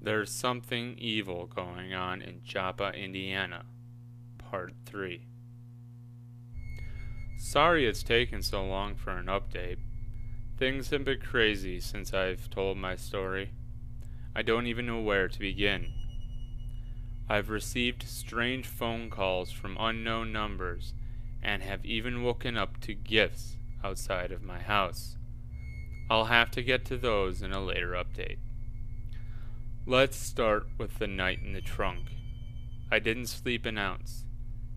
There's something evil going on in Joppa, Indiana. Part 3. Sorry it's taken so long for an update. Things have been crazy since I've told my story. I don't even know where to begin. I've received strange phone calls from unknown numbers and have even woken up to gifts outside of my house. I'll have to get to those in a later update. Let's start with the night in the trunk. I didn't sleep an ounce.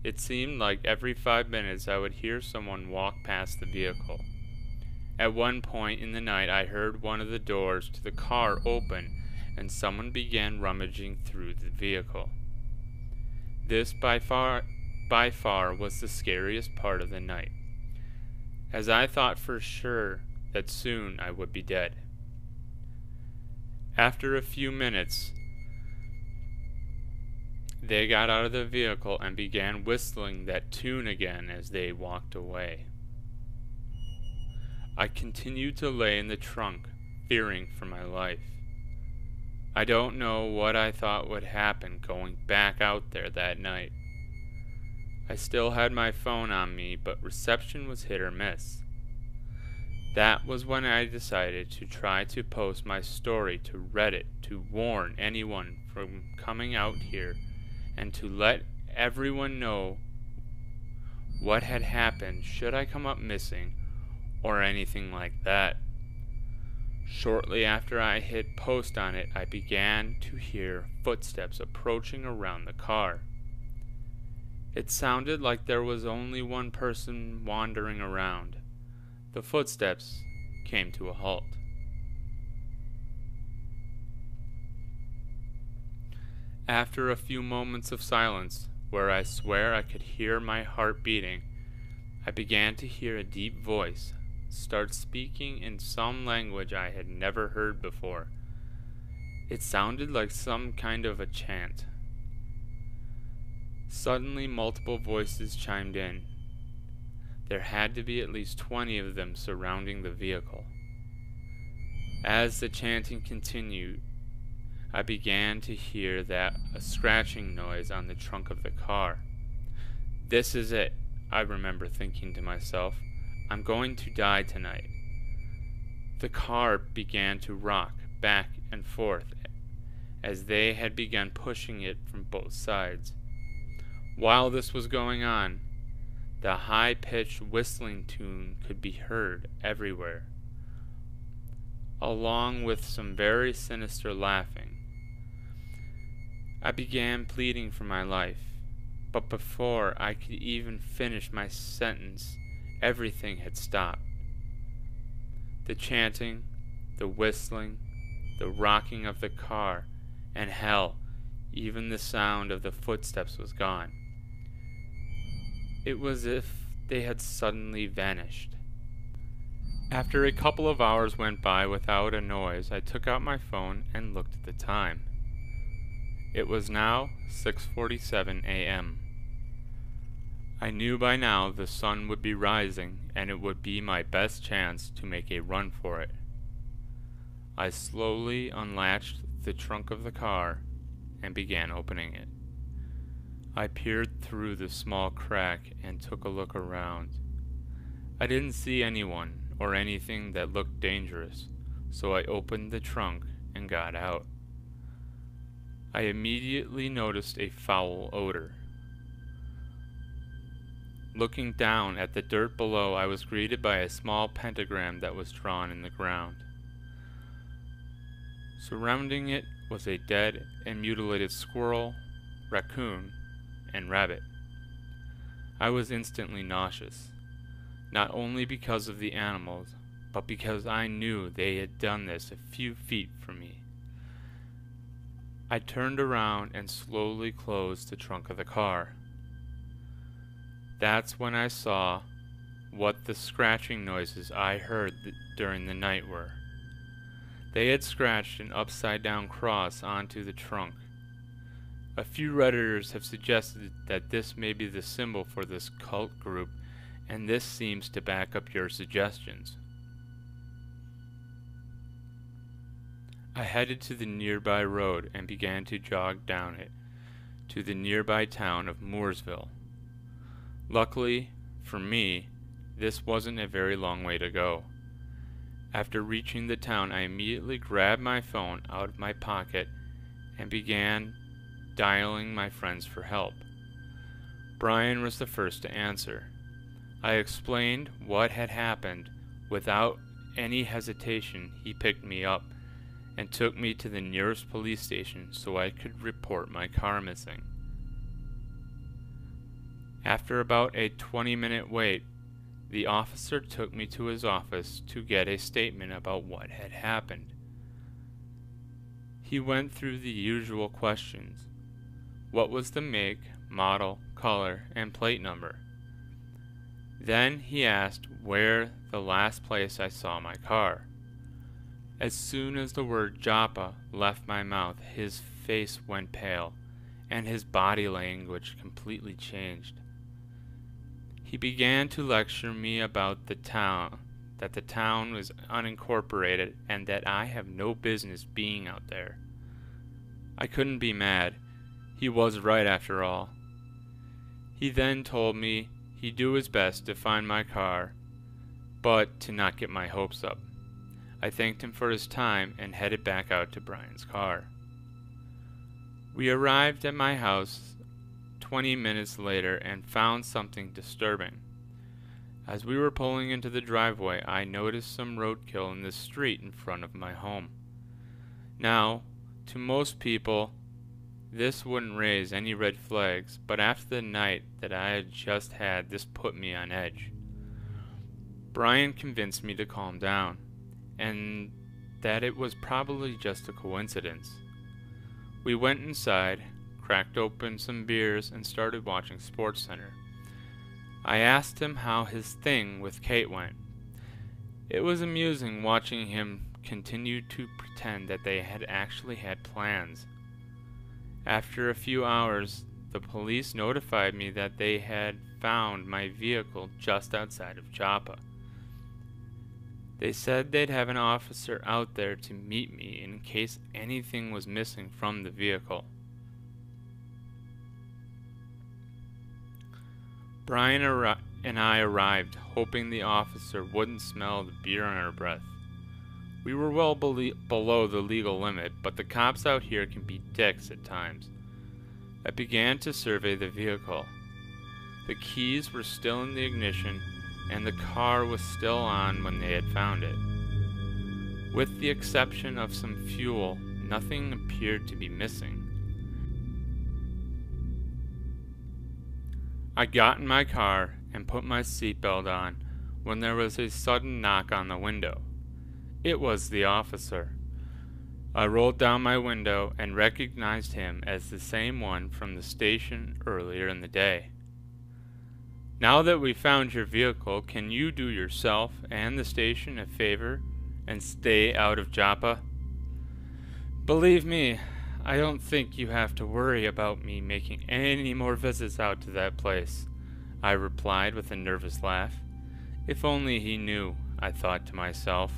It seemed like every 5 minutes I would hear someone walk past the vehicle. At one point in the night I heard one of the doors to the car open and someone began rummaging through the vehicle. This by far was the scariest part of the night, as I thought for sure that soon I would be dead. After a few minutes, they got out of the vehicle and began whistling that tune again as they walked away. I continued to lay in the trunk, fearing for my life. I don't know what I thought would happen going back out there that night. I still had my phone on me, but reception was hit or miss. That was when I decided to try to post my story to Reddit to warn anyone from coming out here and to let everyone know what had happened should I come up missing or anything like that. Shortly after I hit post on it, I began to hear footsteps approaching around the car. It sounded like there was only one person wandering around. The footsteps came to a halt. After a few moments of silence, where I swear I could hear my heart beating, I began to hear a deep voice start speaking in some language I had never heard before. It sounded like some kind of a chant. Suddenly, multiple voices chimed in. There had to be at least 20 of them surrounding the vehicle. As the chanting continued, I began to hear a scratching noise on the trunk of the car. This is it, I remember thinking to myself. I'm going to die tonight. The car began to rock back and forth as they had begun pushing it from both sides. While this was going on, the high-pitched whistling tune could be heard everywhere, along with some very sinister laughing. I began pleading for my life, but before I could even finish my sentence, everything had stopped. The chanting, the whistling, the rocking of the car, and hell, even the sound of the footsteps was gone. It was as if they had suddenly vanished. After a couple of hours went by without a noise, I took out my phone and looked at the time. It was now 6:47 a.m. I knew by now the sun would be rising, and it would be my best chance to make a run for it. I slowly unlatched the trunk of the car and began opening it. I peered through the small crack and took a look around. I didn't see anyone or anything that looked dangerous, so I opened the trunk and got out. I immediately noticed a foul odor. Looking down at the dirt below, I was greeted by a small pentagram that was drawn in the ground. Surrounding it was a dead and mutilated squirrel, raccoon, and rabbit. I was instantly nauseous, not only because of the animals, but because I knew they had done this a few feet from me. I turned around and slowly closed the trunk of the car. That's when I saw what the scratching noises I heard during the night were. They had scratched an upside-down cross onto the trunk. A few Redditors have suggested that this may be the symbol for this cult group, and this seems to back up your suggestions. I headed to the nearby road and began to jog down it to the nearby town of Mooresville. Luckily for me, this wasn't a very long way to go. After reaching the town, I immediately grabbed my phone out of my pocket and began dialing my friends for help. Brian was the first to answer. I explained what had happened. Without any hesitation, he picked me up and took me to the nearest police station so I could report my car missing. After about a 20-minute wait, the officer took me to his office to get a statement about what had happened. He went through the usual questions. What was the make, model, color, and plate number? Then he asked where the last place I saw my car. As soon as the word Joppa left my mouth, his face went pale, and his body language completely changed. He began to lecture me about the town, that the town was unincorporated, and that I have no business being out there. I couldn't be mad. He was right after all. He then told me he'd do his best to find my car, but to not get my hopes up. I thanked him for his time and headed back out to Brian's car. We arrived at my house 20 minutes later and found something disturbing. As we were pulling into the driveway, I noticed some roadkill in the street in front of my home. Now, to most people, this wouldn't raise any red flags, but after the night that I had just had, this put me on edge. Brian convinced me to calm down, and that it was probably just a coincidence. We went inside, cracked open some beers, and started watching SportsCenter. I asked him how his thing with Kate went. It was amusing watching him continue to pretend that they had actually had plans. After a few hours, the police notified me that they had found my vehicle just outside of Joppa. They said they'd have an officer out there to meet me in case anything was missing from the vehicle. Brian and I arrived, hoping the officer wouldn't smell the beer on our breath. We were well below the legal limit, but the cops out here can be dicks at times. I began to survey the vehicle. The keys were still in the ignition, and the car was still on when they had found it. With the exception of some fuel, nothing appeared to be missing. I got in my car and put my seatbelt on when there was a sudden knock on the window. It was the officer. I rolled down my window and recognized him as the same one from the station earlier in the day. Now that we found your vehicle, can you do yourself and the station a favor and stay out of Joppa? Believe me, I don't think you have to worry about me making any more visits out to that place, I replied with a nervous laugh. If only he knew, I thought to myself.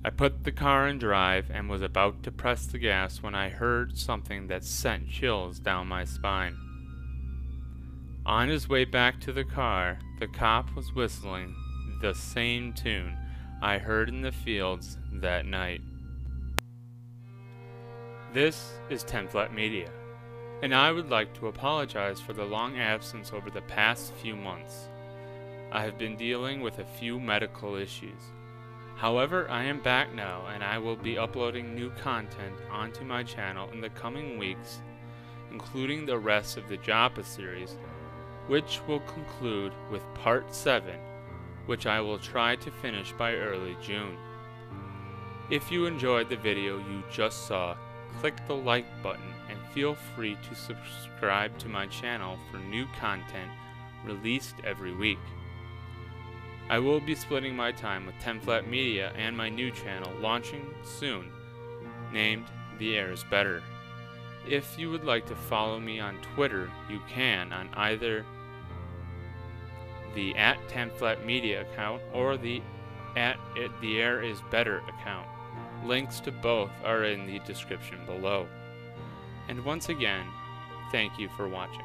I put the car in drive and was about to press the gas when I heard something that sent chills down my spine. On his way back to the car, the cop was whistling the same tune I heard in the fields that night. This is 10 Flat Media, and I would like to apologize for the long absence over the past few months. I have been dealing with a few medical issues. However, I am back now, and I will be uploading new content onto my channel in the coming weeks, including the rest of the Joppa series, which will conclude with Part 7, which I will try to finish by early June. If you enjoyed the video you just saw, click the like button and feel free to subscribe to my channel for new content released every week. I will be splitting my time with 10 Flat Media and my new channel launching soon, named The Air is Better. If you would like to follow me on Twitter, you can on either the @10flatmedia account or the at the Air is Better account. Links to both are in the description below. And once again, thank you for watching.